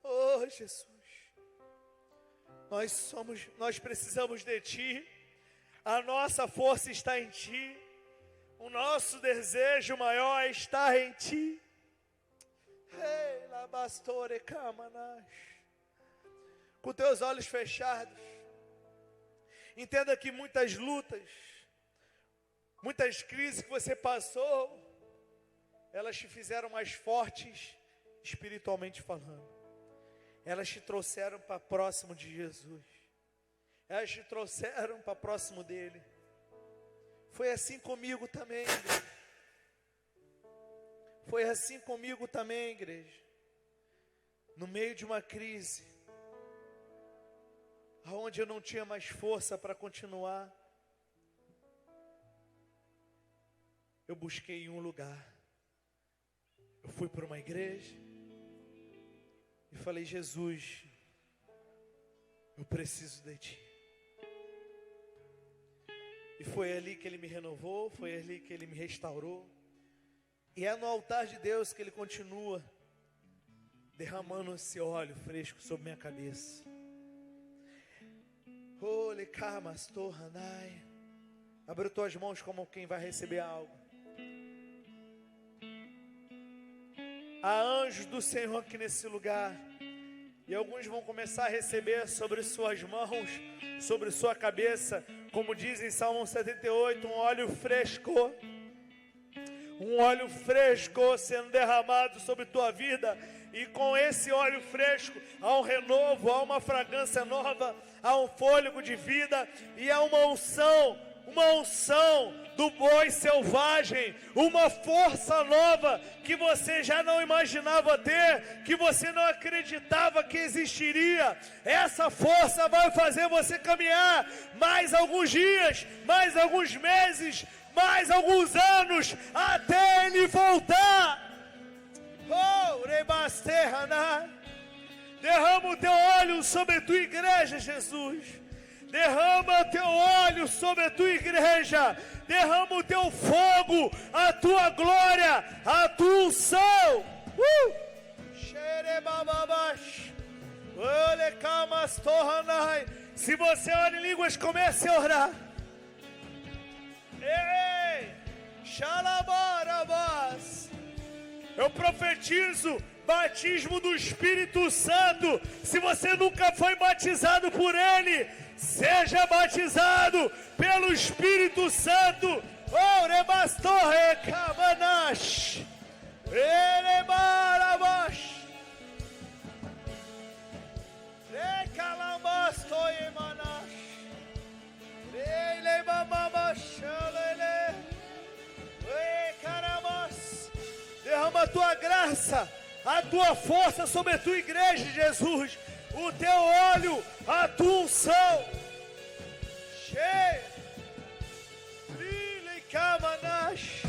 Oh Jesus, nós precisamos de Ti, a nossa força está em Ti, o nosso desejo maior é estar em Ti. Ei, labastore camanás. Com teus olhos fechados, entenda que muitas lutas, muitas crises que você passou, elas te fizeram mais fortes espiritualmente falando. Elas te trouxeram para próximo de Jesus. Elas te trouxeram para próximo dele. Foi assim comigo também, igreja. Foi assim comigo também, igreja. No meio de uma crise, onde eu não tinha mais força para continuar, eu busquei um lugar. Eu fui para uma igreja e falei: Jesus, Eu preciso de ti. E foi ali que Ele me renovou, foi ali que Ele me restaurou. E é no altar de Deus que Ele continua derramando esse óleo fresco sobre minha cabeça. Abre tuas mãos como quem vai receber algo. Há anjos do Senhor aqui nesse lugar. E alguns vão começar a receber sobre suas mãos, sobre sua cabeça, como diz em Salmo 78, um óleo fresco. Um óleo fresco sendo derramado sobre tua vida. E com esse óleo fresco, há um renovo, há uma fragrância nova, há um fôlego de vida e há uma unção do boi selvagem, uma força nova que você já não imaginava ter, que você não acreditava que existiria. Essa força vai fazer você caminhar mais alguns dias, mais alguns meses, mais alguns anos, até Ele voltar. Oh, Rebasterraná, derrama o teu óleo sobre a tua igreja, Jesus. Derrama o teu óleo sobre a tua igreja. Derrama o teu fogo, a tua glória, a tua unção. Se você ora em línguas, comece a orar. Ei, Xalabarabás. Eu profetizo batismo do Espírito Santo. Se você nunca foi batizado por Ele, seja batizado pelo Espírito Santo. Oh, Rebastorre Kabanash, Erebarabash, Recalabastoemanash, Reilebamabash, Recaramas. Derrama a tua graça, a tua força sobre a tua igreja, Jesus. O teu óleo, a tua unção. Cheia. Brilha e camanash.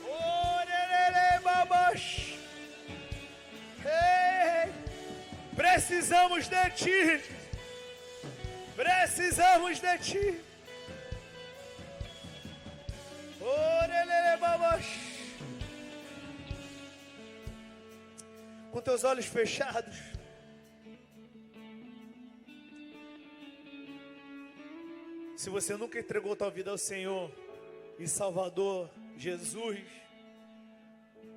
Orelele babash. Precisamos de ti. Precisamos de ti. Orelele babash. Com teus olhos fechados, se você nunca entregou tua vida ao Senhor e Salvador Jesus,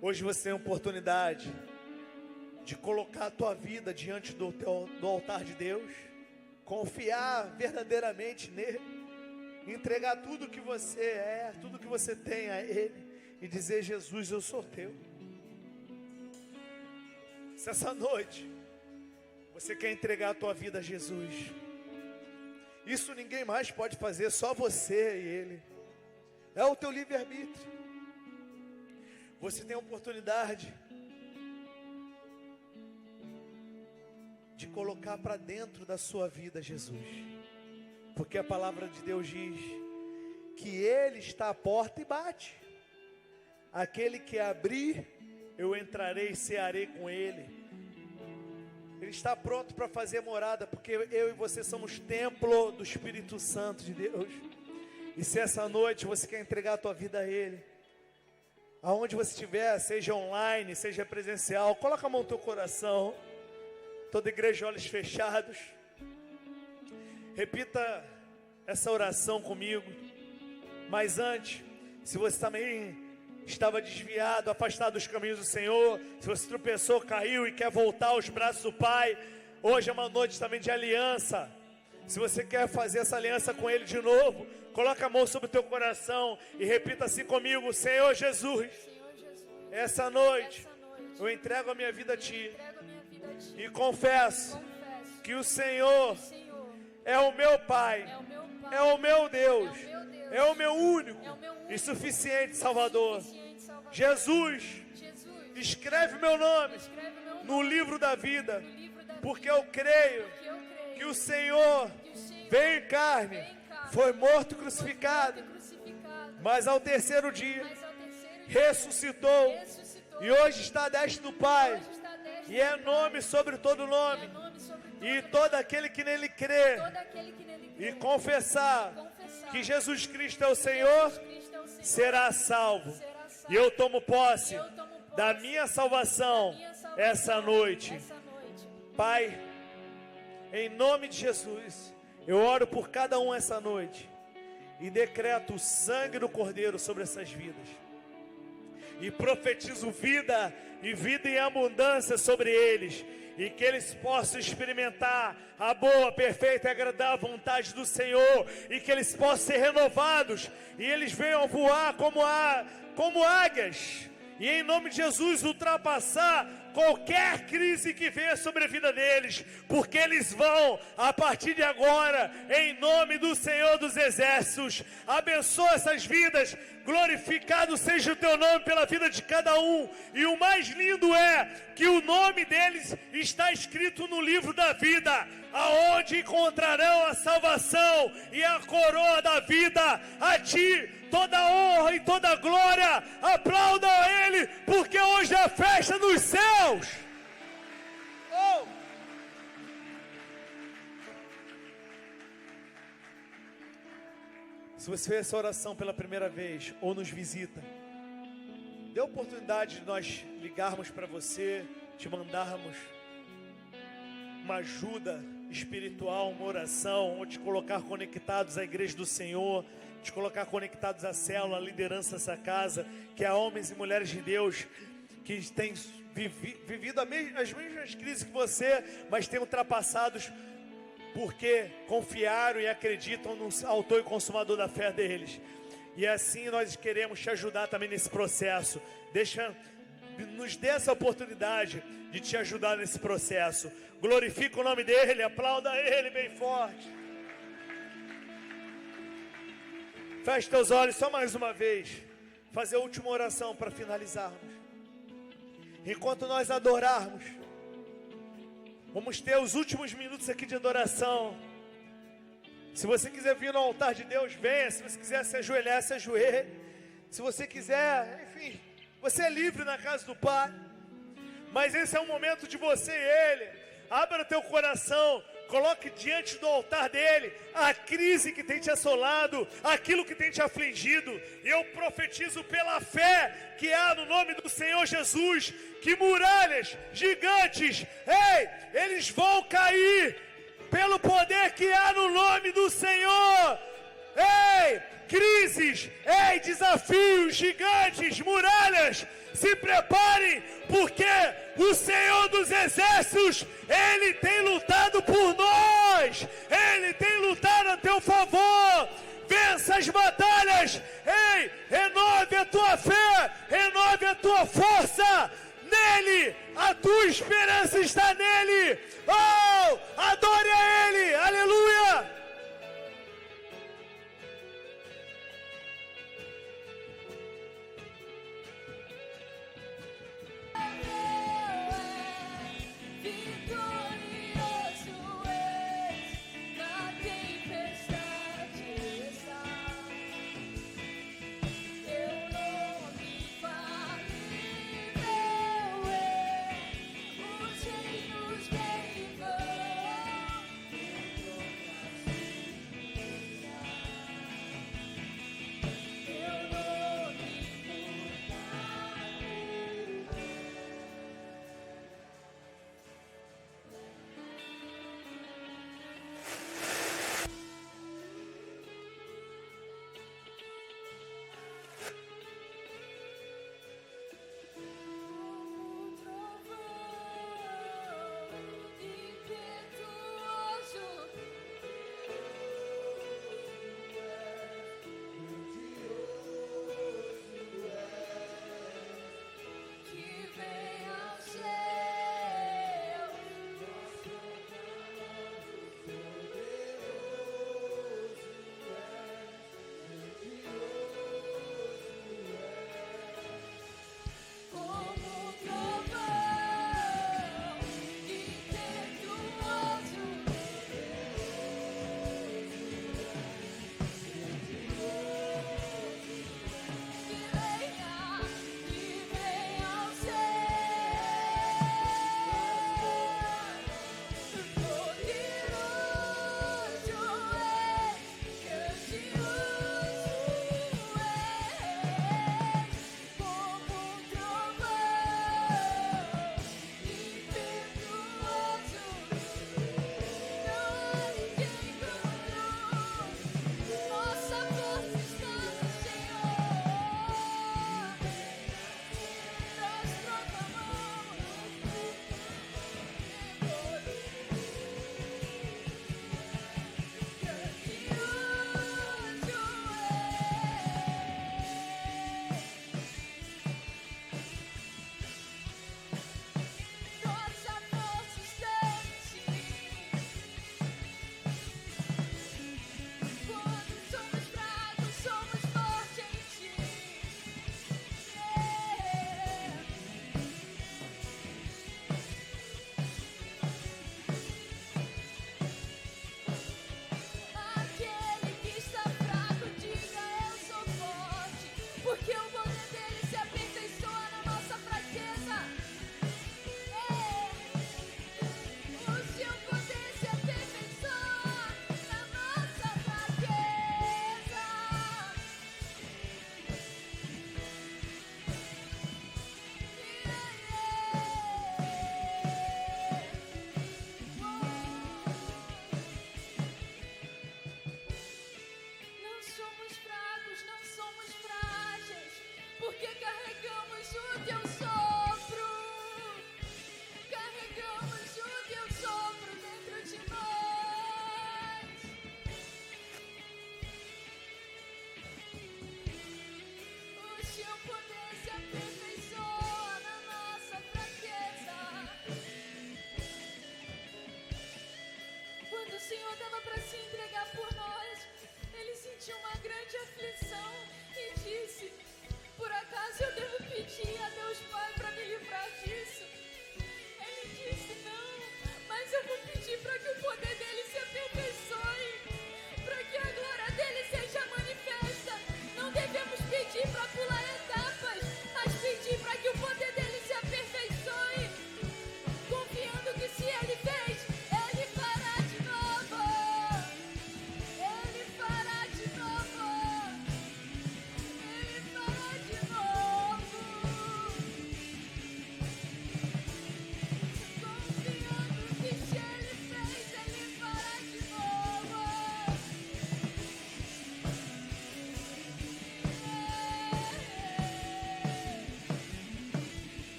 hoje você tem a oportunidade de colocar a tua vida diante do altar de Deus, confiar verdadeiramente nele, entregar tudo que você é, tudo que você tem a Ele e dizer: Jesus, eu sou teu. Se essa noite você quer entregar a tua vida a Jesus, isso ninguém mais pode fazer, só você e Ele. É o teu livre-arbítrio. Você tem a oportunidade de colocar para dentro da sua vida Jesus, porque a palavra de Deus diz que Ele está à porta e bate. Aquele que abrir, eu entrarei e cearei com Ele. Ele está pronto para fazer morada, porque eu e você somos templo do Espírito Santo de Deus. E se essa noite você quer entregar a tua vida a Ele, aonde você estiver, seja online, seja presencial, coloca a mão no teu coração. Toda igreja, olhos fechados. Repita essa oração comigo. Mas antes, se você também estava desviado, afastado dos caminhos do Senhor, se você tropeçou, caiu e quer voltar aos braços do Pai, hoje é uma noite também de aliança. Se você quer fazer essa aliança com Ele de novo, coloca a mão sobre o teu coração e repita assim comigo: Senhor Jesus, essa noite eu entrego a minha vida a Ti e confesso que o Senhor é o meu Pai, é o meu Deus, é o meu único e suficiente Salvador. Jesus, escreve meu nome no livro da vida, porque eu creio que o Senhor veio em carne, foi morto e crucificado, mas ao terceiro dia ressuscitou e hoje está à destra do Pai, e é nome sobre todo nome. e todo aquele que nele crê e confessar que que Jesus Cristo é o Senhor, será salvo. E eu tomo posse da minha salvação essa noite. Pai, em nome de Jesus, eu oro por cada um essa noite e decreto o sangue do Cordeiro sobre essas vidas. E profetizo vida e vida em abundância sobre eles, e que eles possam experimentar a boa, perfeita e agradável vontade do Senhor, e que eles possam ser renovados, e eles venham voar como águias, e em nome de Jesus ultrapassar qualquer crise que venha sobre a vida deles, porque eles vão, a partir de agora, em nome do Senhor dos Exércitos, abençoa essas vidas, glorificado seja o teu nome pela vida de cada um, e o mais lindo é que o nome deles está escrito no livro da vida, aonde encontrarão a salvação e a coroa da vida. A ti toda honra e toda glória, aplaudam a Ele, porque hoje é a festa dos céus. Oh! Se você fez essa oração pela primeira vez ou nos visita, dê a oportunidade de nós ligarmos para você, te mandarmos uma ajuda espiritual, uma oração, ou te colocar conectados à igreja do Senhor, te colocar conectados à célula, à liderança dessa casa, que é homens e mulheres de Deus que têm vivido as mesmas crises que você, mas têm ultrapassados porque confiaram e acreditam no autor e consumador da fé deles. E assim nós queremos te ajudar também nesse processo. Nos dê essa oportunidade de te ajudar nesse processo. Glorifica o nome dele, aplauda ele bem forte. Feche teus olhos só mais uma vez. Fazer a última oração para finalizarmos. Enquanto nós adorarmos, vamos ter os últimos minutos aqui de adoração. Se você quiser vir no altar de Deus, venha. Se você quiser se ajoelhar, se ajoelhe. Se você quiser, enfim, você é livre na casa do Pai. Mas esse é o momento de você e Ele. Abra teu coração, coloque diante do altar dele a crise que tem te assolado, aquilo que tem te afligido. Eu profetizo pela fé que há no nome do Senhor Jesus, que muralhas gigantes, eles vão cair pelo poder que há no nome do Senhor. Crises, desafios gigantes, muralhas, se preparem, porque o Senhor dos Exércitos, Ele tem lutado por nós, Ele tem lutado a teu favor. Vença as batalhas, renove a tua fé, renove a tua força. Nele, a tua esperança está nele. Oh, adore a Ele, aleluia.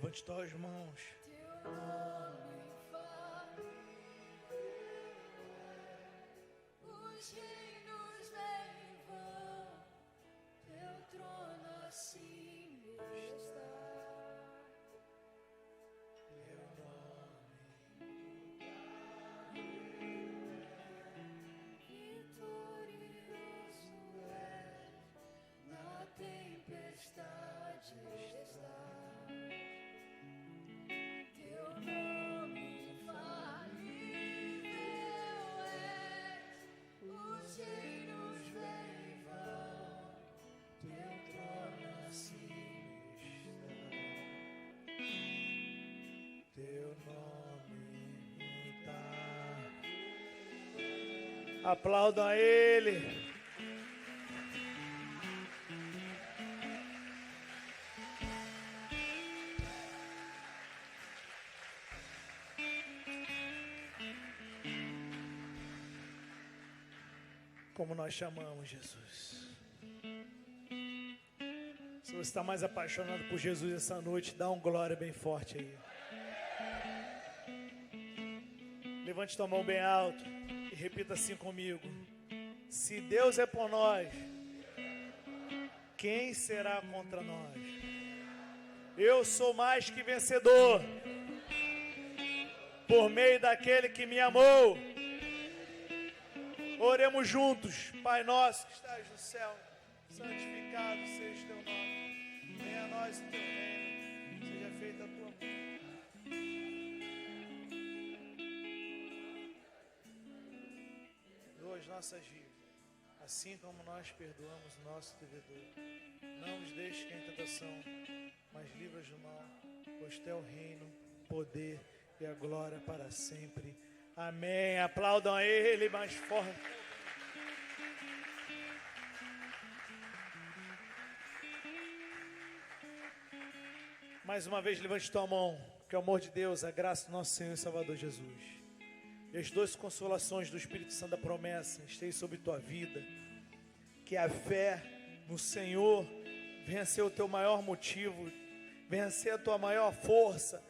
Levante tuas mãos. Teu nome faz, os reinos vêm e vão, teu trono assim está. Teu nome vitorioso és, na tempestade estás. Teu nome infalível és, os reinos vêm e vão, teu trono assim está. Teu nome está. Aplaudam a Ele. Como nós chamamos Jesus. Se você está mais apaixonado por Jesus essa noite, dá um glória bem forte aí. Levante tua mão bem alto e repita assim comigo: se Deus é por nós, quem será contra nós? Eu sou mais que vencedor, por meio daquele que me amou. Oremos juntos. Pai nosso que estás no céu, santificado seja o teu nome. Venha a nós o teu reino, seja feita a tua vontade. Perdoa as nossas dívidas, assim como nós perdoamos o nosso devedor. Não nos deixes cair em tentação, mas livra-nos do mal, pois teu reino, poder e a glória para sempre. Amém. Aplaudam a Ele mais forte. Mais uma vez, levante tua mão. Que o amor de Deus, a graça do nosso Senhor e Salvador Jesus, e as doces consolações do Espírito Santo da promessa estejam sobre tua vida. Que a fé no Senhor venha ser o teu maior motivo, venha ser a tua maior força.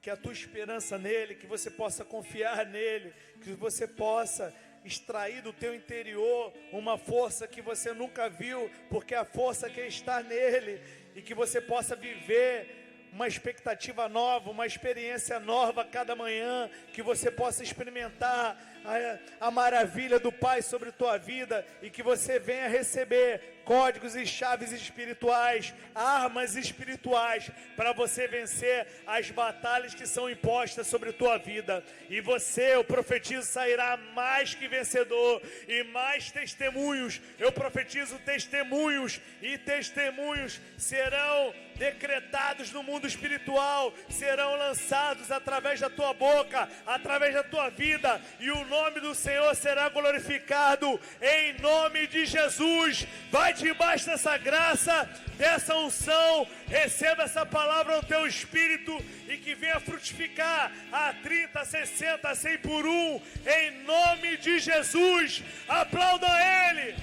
Que a tua esperança nele, que você possa confiar nele, que você possa extrair do teu interior uma força que você nunca viu, porque a força que está nele, e que você possa viver uma expectativa nova, uma experiência nova a cada manhã, que você possa experimentar a maravilha do Pai sobre tua vida, e que você venha receber códigos e chaves espirituais, armas espirituais, para você vencer as batalhas que são impostas sobre tua vida. E você, eu profetizo, sairá mais que vencedor, e mais testemunhos, eu profetizo testemunhos, e testemunhos serão decretados no mundo espiritual, serão lançados através da tua boca, através da tua vida, e o nome do Senhor será glorificado, em nome de Jesus. Vai debaixo dessa graça, dessa unção, receba essa palavra no teu espírito, e que venha frutificar a 30, 60, 100 por um, em nome de Jesus. Aplauda Ele.